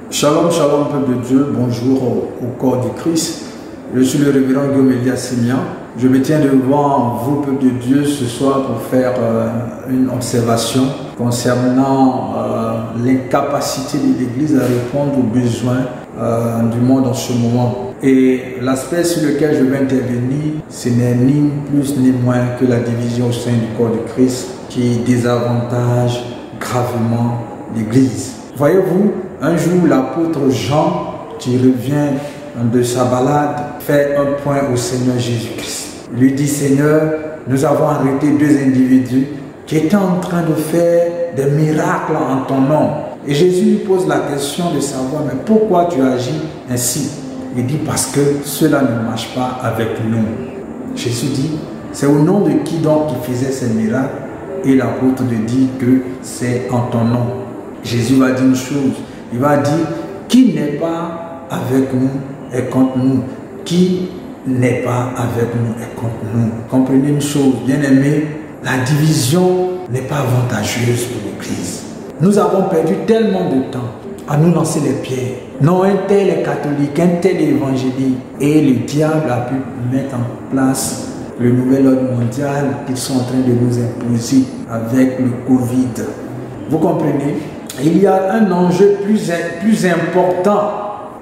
Shalom, shalom, peuple de Dieu, bonjour au corps du Christ. Je suis le révérend Guillaume Elias Simian. Je me tiens devant vous, peuple de Dieu, ce soir pour faire une observation concernant l'incapacité de l'Église à répondre aux besoins du monde en ce moment. Et l'aspect sur lequel je vais intervenir, ce n'est ni plus ni moins que la division au sein du corps du Christ qui désavantage gravement l'Église. Voyez-vous, un jour, l'apôtre Jean, qui revient de sa balade, fait un point au Seigneur Jésus-Christ. Il lui dit, Seigneur, nous avons arrêté deux individus qui étaient en train de faire des miracles en ton nom. Et Jésus lui pose la question de savoir, mais pourquoi tu agis ainsi? Il dit, parce que cela ne marche pas avec nous. Jésus dit, c'est au nom de qui donc il faisait ces miracles? Et l'apôtre lui dit que c'est en ton nom. Jésus va dire une chose, il va dire, qui n'est pas avec nous est contre nous. Qui n'est pas avec nous est contre nous. Comprenez une chose, bien aimé, la division n'est pas avantageuse pour l'Église. Nous avons perdu tellement de temps à nous lancer les pierres. Non, un tel est catholique, un tel est évangélique. Et le diable a pu mettre en place le nouvel ordre mondial qu'ils sont en train de nous imposer avec le Covid. Vous comprenez? Il y a un enjeu plus important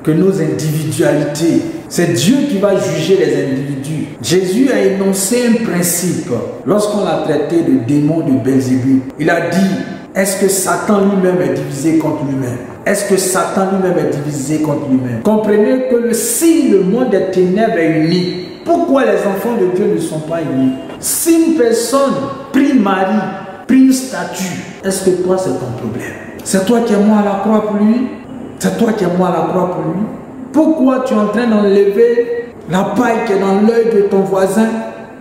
que nos individualités. C'est Dieu qui va juger les individus. Jésus a énoncé un principe lorsqu'on l'a traité de démon de Belzébul. Il a dit, est-ce que Satan lui-même est divisé contre lui-même? Est-ce que Satan lui-même est divisé contre lui-même? Comprenez que si le monde des ténèbres est uni, pourquoi les enfants de Dieu ne sont pas unis? Si une personne prie Marie, prie une statue, est-ce que toi c'est ton problème? C'est toi qui es mort à la croix pour lui? C'est toi qui es mort à la croix pour lui? Pourquoi tu es en train d'enlever la paille qui est dans l'œil de ton voisin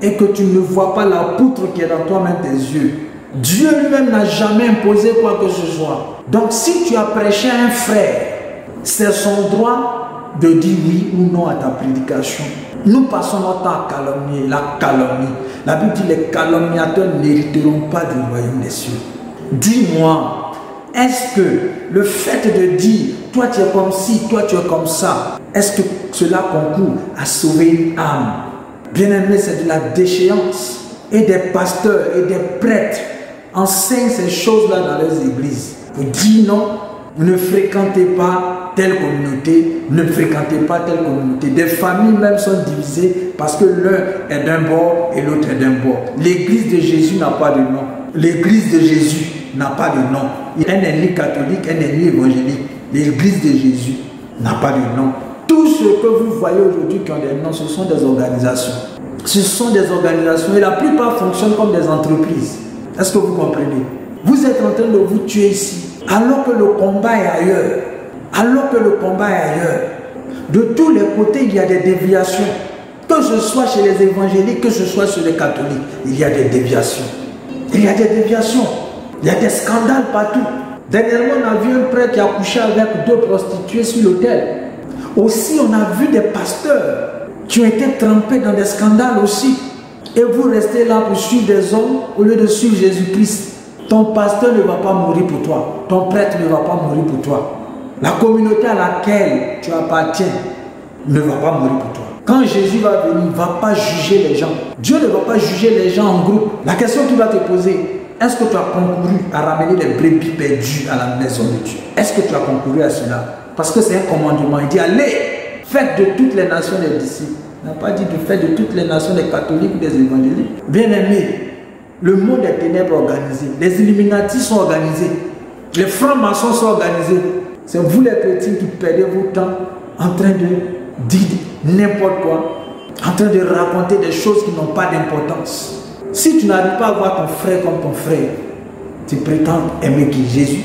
et que tu ne vois pas la poutre qui est dans toi-même tes yeux? Dieu lui-même n'a jamais imposé quoi que ce soit. Donc si tu as prêché à un frère, c'est son droit de dire oui ou non à ta prédication. Nous passons notre temps à calomnier, la calomnie. La Bible dit les calomniateurs n'hériteront pas du royaume des cieux. Dis-moi, est-ce que le fait de dire toi tu es comme ci, toi tu es comme ça, est-ce que cela concourt à sauver une âme? Bien aimé, c'est de la déchéance. Et des pasteurs et des prêtres enseignent ces choses-là dans leurs églises. Vous dites non, vous ne fréquentez pas telle communauté, ne fréquentez pas telle communauté. Des familles même sont divisées parce que l'un est d'un bord et l'autre est d'un bord. L'église de Jésus n'a pas de nom. L'église de Jésus n'a pas de nom. Elle n'est ni catholique, elle n'est ni évangélique. L'église de Jésus n'a pas de nom. Tout ce que vous voyez aujourd'hui qui ont des noms, ce sont des organisations. Ce sont des organisations et la plupart fonctionnent comme des entreprises. Est-ce que vous comprenez? Vous êtes en train de vous tuer ici, alors que le combat est ailleurs. Alors que le combat est ailleurs. De tous les côtés, il y a des déviations. Que ce soit chez les évangéliques, que ce soit chez les catholiques, il y a des déviations. Il y a des déviations. Il y a des scandales partout. Dernièrement, on a vu un prêtre qui a couché avec deux prostituées sur l'autel. Aussi, on a vu des pasteurs qui ont été trempés dans des scandales aussi. Et vous restez là pour suivre des hommes au lieu de suivre Jésus-Christ. Ton pasteur ne va pas mourir pour toi. Ton prêtre ne va pas mourir pour toi. La communauté à laquelle tu appartiens ne va pas mourir pour toi. Quand Jésus va venir, il ne va pas juger les gens. Dieu ne va pas juger les gens en groupe. La question qu'il va te poser, est-ce que tu as concouru à ramener les brebis perdues à la maison de Dieu? Est-ce que tu as concouru à cela? Parce que c'est un commandement. Il dit, allez, faites de toutes les nations des disciples. Il n'a pas dit de faire de toutes les nations des catholiques ou des évangéliques. Bien aimé, le monde des ténèbres organisé. Les Illuminati sont organisés. Les francs-maçons sont organisés. C'est vous les petits qui perdez votre temps en train de dire n'importe quoi, en train de raconter des choses qui n'ont pas d'importance. Si tu n'arrives pas à voir ton frère comme ton frère, tu prétends aimer Jésus,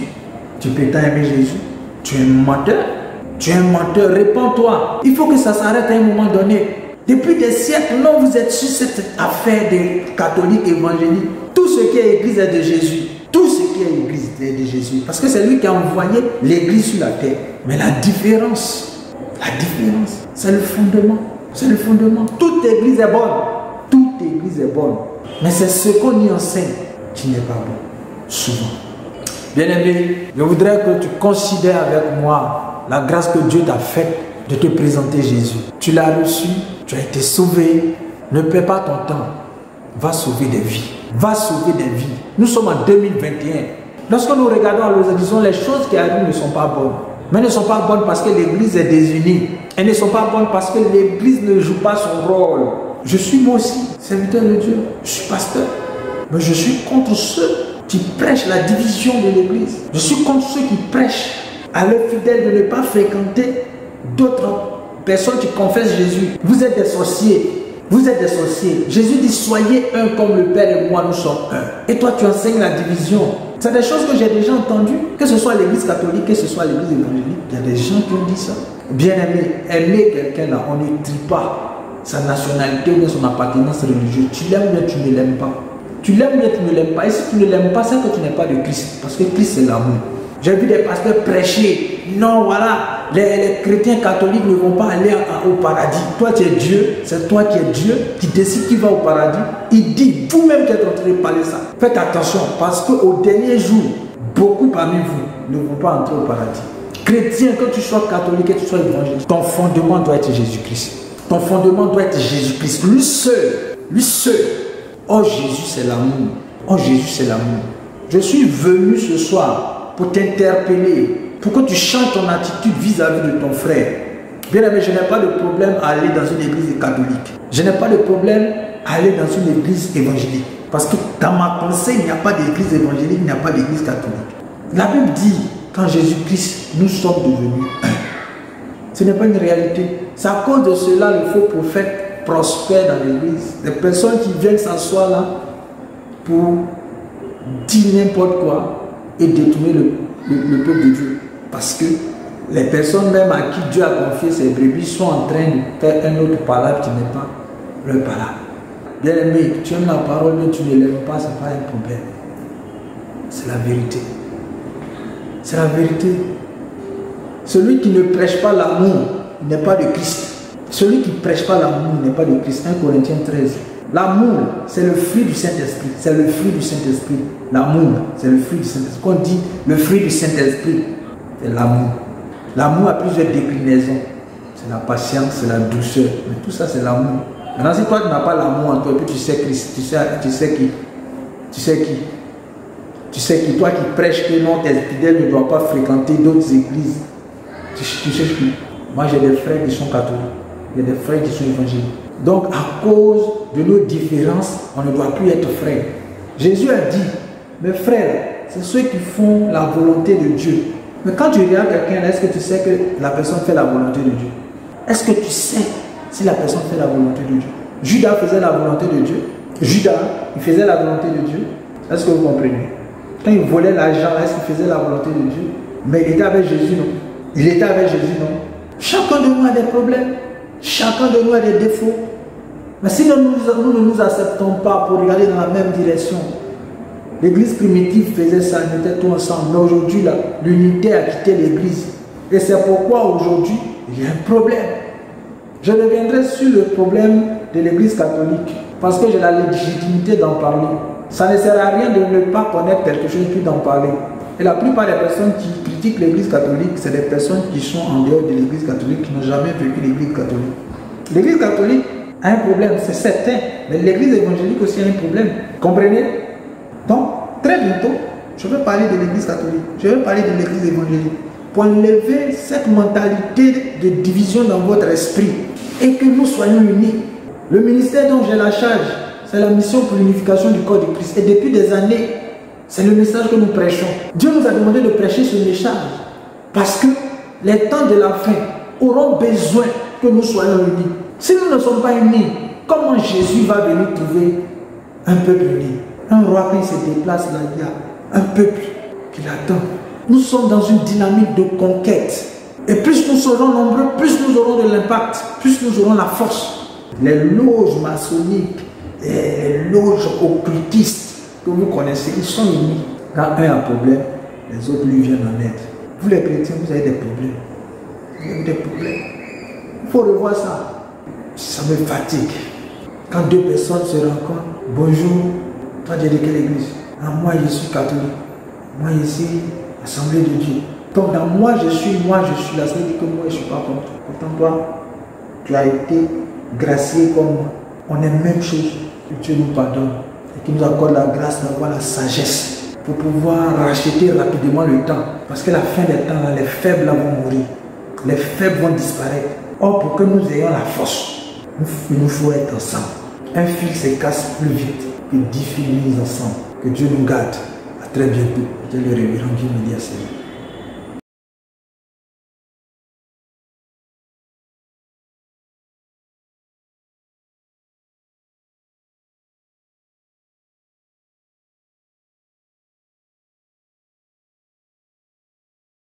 tu prétends aimer Jésus, tu es un menteur, réponds-toi. Il faut que ça s'arrête à un moment donné. Depuis des siècles, non, vous êtes sur cette affaire des catholiques évangéliques. Tout ce qui est église est de Jésus. Tout ce qui est église est de Jésus. Parce que c'est lui qui a envoyé l'église sur la terre. Mais la différence, c'est le fondement. C'est le fondement. Toute église est bonne. Toute église est bonne. Mais c'est ce qu'on y enseigne qui n'est pas bon. Souvent. Bien-aimé, je voudrais que tu considères avec moi la grâce que Dieu t'a faite de te présenter Jésus. Tu l'as reçu, tu as été sauvé. Ne perds pas ton temps. Va sauver des vies. Va sauver des vies. Nous sommes en 2021. Lorsque nous regardons à l'horizon, les choses qui arrivent ne sont pas bonnes. Mais elles ne sont pas bonnes parce que l'Église est désunie. Elles ne sont pas bonnes parce que l'Église ne joue pas son rôle. Je suis moi aussi serviteur de Dieu. Je suis pasteur. Mais je suis contre ceux qui prêchent la division de l'Église. Je suis contre ceux qui prêchent à leurs fidèles de ne pas fréquenter d'autres personnes qui confessent Jésus. Vous êtes des sorciers. Vous êtes des sorciers. Jésus dit, soyez un comme le Père et moi, nous sommes un. Et toi, tu enseignes la division. C'est des choses que j'ai déjà entendues, que ce soit l'Église catholique, que ce soit l'Église évangélique. Il y a des gens qui ont dit ça. Bien aimé, aimer quelqu'un là, on ne trie pas sa nationalité ou son appartenance religieuse. Tu l'aimes bien, tu ne l'aimes pas. Tu l'aimes bien, tu ne l'aimes pas. Et si tu ne l'aimes pas, c'est que tu n'es pas de Christ. Parce que Christ, c'est l'amour. J'ai vu des pasteurs prêcher. Non, voilà, les chrétiens catholiques ne vont pas aller au paradis. Toi, tu es Dieu. C'est toi qui es Dieu qui décide qui va au paradis. Il dit, vous-même qui êtes en train de parler ça. Faites attention parce qu'au dernier jour, beaucoup parmi vous ne vont pas entrer au paradis. Chrétien, que tu sois catholique, que tu sois évangélique, ton fondement doit être Jésus-Christ. Ton fondement doit être Jésus-Christ. Lui seul. Lui seul. Oh, Jésus, c'est l'amour. Oh, Jésus, c'est l'amour. Je suis venu ce soir pour t'interpeller, pour que tu changes ton attitude vis-à-vis de ton frère. Bien aimé, je n'ai pas de problème à aller dans une église catholique. Je n'ai pas de problème à aller dans une église évangélique. Parce que dans ma pensée, il n'y a pas d'église évangélique, il n'y a pas d'église catholique. La Bible dit, quand Jésus-Christ, nous sommes devenus un. Ce n'est pas une réalité. C'est à cause de cela le faux prophète prospère dans l'église. Des personnes qui viennent s'asseoir là pour dire n'importe quoi et détourner le peuple de Dieu. Parce que les personnes même à qui Dieu a confié ses brebis sont en train de faire un autre palabre qui n'est pas leur palabre. Bien aimé, tu aimes la parole, mais tu ne l'aimes pas, ce n'est pas un problème. C'est la vérité. C'est la vérité. Celui qui ne prêche pas l'amour n'est pas de Christ. Celui qui ne prêche pas l'amour n'est pas de Christ. 1 Corinthiens 13. L'amour, c'est le fruit du Saint-Esprit. C'est le fruit du Saint-Esprit. L'amour, c'est le fruit du Saint-Esprit. Quand on dit le fruit du Saint-Esprit, c'est l'amour. L'amour a plusieurs déclinaisons. C'est la patience, c'est la douceur. Mais tout ça, c'est l'amour. Maintenant, si toi, tu n'as pas l'amour en toi, et puis tu sais Christ, tu sais qui, toi qui prêches que non, tes fidèles ne doivent pas fréquenter d'autres églises. Tu sais qui. Moi, j'ai des frères qui sont catholiques. Il y a des frères qui sont évangéliques. Donc, à cause de nos différences, on ne doit plus être frères. Jésus a dit, mes frères, c'est ceux qui font la volonté de Dieu. Mais quand tu regardes quelqu'un, est-ce que tu sais que la personne fait la volonté de Dieu? Est-ce que tu sais si la personne fait la volonté de Dieu? Judas faisait la volonté de Dieu. Judas, il faisait la volonté de Dieu. Est-ce que vous comprenez? Quand il volait l'argent, est-ce qu'il faisait la volonté de Dieu? Mais il était avec Jésus, non? Il était avec Jésus, non? Chacun de nous a des problèmes. Chacun de nous a des défauts. Mais si nous ne nous acceptons pas pour regarder dans la même direction, l'église primitive faisait ça, ils étaient tous ensemble. Mais aujourd'hui, l'unité a quitté l'église. Et c'est pourquoi aujourd'hui, il y a un problème. Je reviendrai sur le problème de l'église catholique, parce que j'ai la légitimité d'en parler. Ça ne sert à rien de ne pas connaître quelque chose puis d'en parler. Et la plupart des personnes qui critiquent l'église catholique, c'est des personnes qui sont en dehors de l'église catholique, qui n'ont jamais vécu l'église catholique. L'église catholique a un problème, c'est certain, mais l'église évangélique aussi a un problème. Comprenez? Donc, très bientôt, je vais parler de l'église catholique, je vais parler de l'église évangélique, pour enlever cette mentalité de division dans votre esprit et que nous soyons unis. Le ministère dont j'ai la charge, c'est la mission pour l'unification du corps de Christ. Et depuis des années, c'est le message que nous prêchons. Dieu nous a demandé de prêcher ce message parce que les temps de la fin auront besoin que nous soyons unis. Si nous ne sommes pas unis, comment Jésus va venir trouver un peuple uni? Un roi qui se déplace là, il y a un peuple qui l'attend. Nous sommes dans une dynamique de conquête. Et plus nous serons nombreux, plus nous aurons de l'impact, plus nous aurons la force. Les loges maçonniques, les loges occultistes que vous connaissez, ils sont unis. Quand un a un problème, les autres lui viennent en aide. Vous les chrétiens, vous avez des problèmes. Vous avez des problèmes. Il faut revoir ça. Ça me fatigue. Quand deux personnes se rencontrent, bonjour, toi tu es de quelle église? Ah, moi je suis catholique. Moi ici, Assemblée de Dieu. Donc dans moi je suis là. Ça veut dire que moi je ne suis pas comme toi. Pourtant toi, tu as été gracié comme moi. On est même chose. Que Dieu nous pardonne et qu'il nous accorde la grâce d'avoir la sagesse pour pouvoir racheter rapidement le temps. Parce que la fin des temps, là, les faibles là, vont mourir. Les faibles vont disparaître. Or, pour que nous ayons la force, il nous faut être ensemble. Un fil se casse plus vite que 10 fils mis ensemble. Que Dieu nous garde. À très bientôt. C'était le révérend Guy Média.